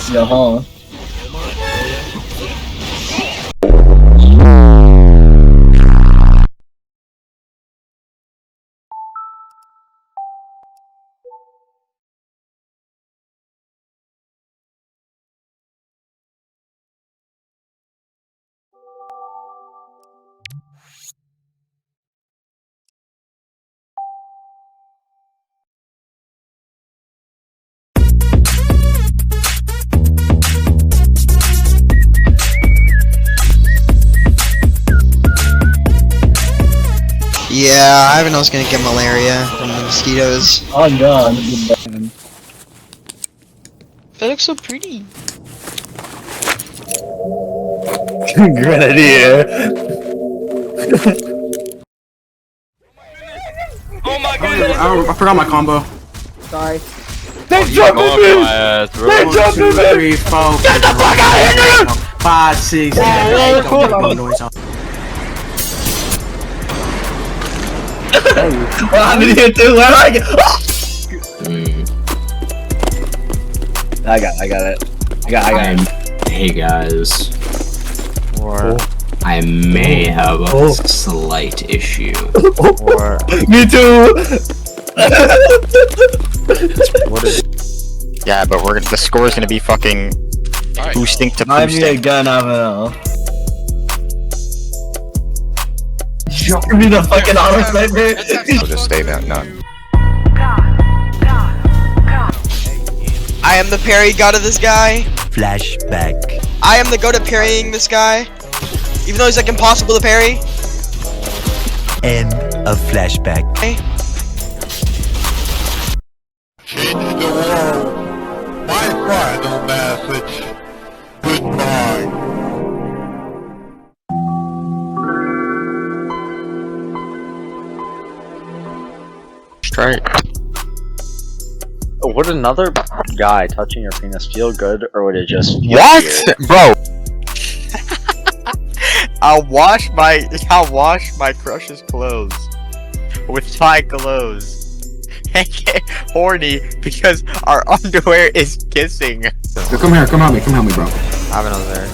Yeah, huh? Yeah, I was gonna get malaria from the mosquitoes. Oh god. That looks so pretty. Grenadier. Oh my god! I forgot my combo. Sorry. They jumped me! They jumped me! 3, 4, Get the fuck out of here, dude! 5, 6, 7, 8. Don't make no noise. What happened here too? Where did I get? I got it. I got it. Hey guys. I may have a slight issue. Me too! Yeah, but the score is gonna be fucking boosting to I need a boosting. gun, I don't know. Give me the fucking auto sniper! So just stay there, none. I am the parry god of this guy. Flashback. I am the god at parrying this guy. Even though he's like impossible to parry. End of flashback. Change the world. My final message. Goodbye. Straight. Would another guy touching your penis feel good, or would it just feel What? weird? Bro! I'll wash my crush's clothes with my clothes and get horny because our underwear is kissing. Yo, come here, come help me, bro. I haven't was there.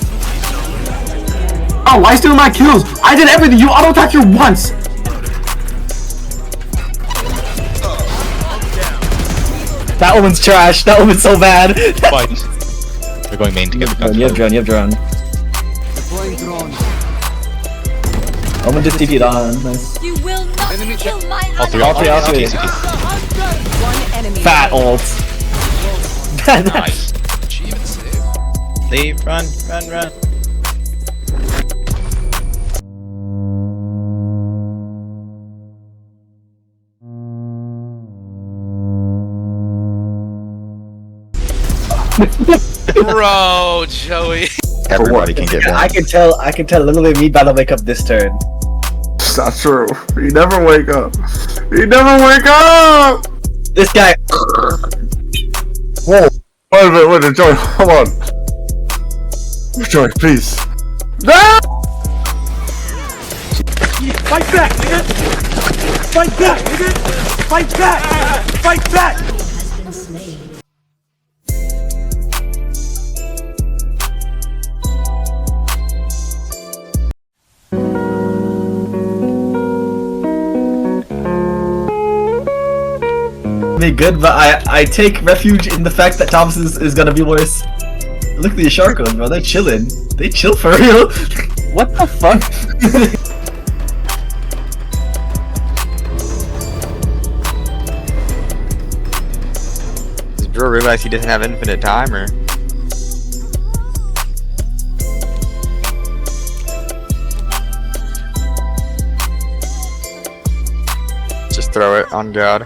Oh, why stealing my kills? I did everything. You auto attacked her once. That woman's trash. That woman's so bad. Fight. We're going main to get the gun. You have drone. I'm gonna just TP it on. Nice. You will not kill my All three. One enemy. Fat ult. Nice. Leave, run. Bro, Joey. Everybody can get I one. can tell a little bit of me about to wake up this turn. It's not true. You never wake up. You never wake up. This guy. Whoa. Wait a minute, Joey. Hold on. Joey, please. No! Fight back, nigga! Fight back, nigga! Fight back! Fight back! Be good, but I take refuge in the fact that Thomas is gonna be worse. Look at the Sharkos, bro. They're chilling. They chill for real. What the fuck? Does Drew realize he doesn't have infinite time, or? Just throw it on God.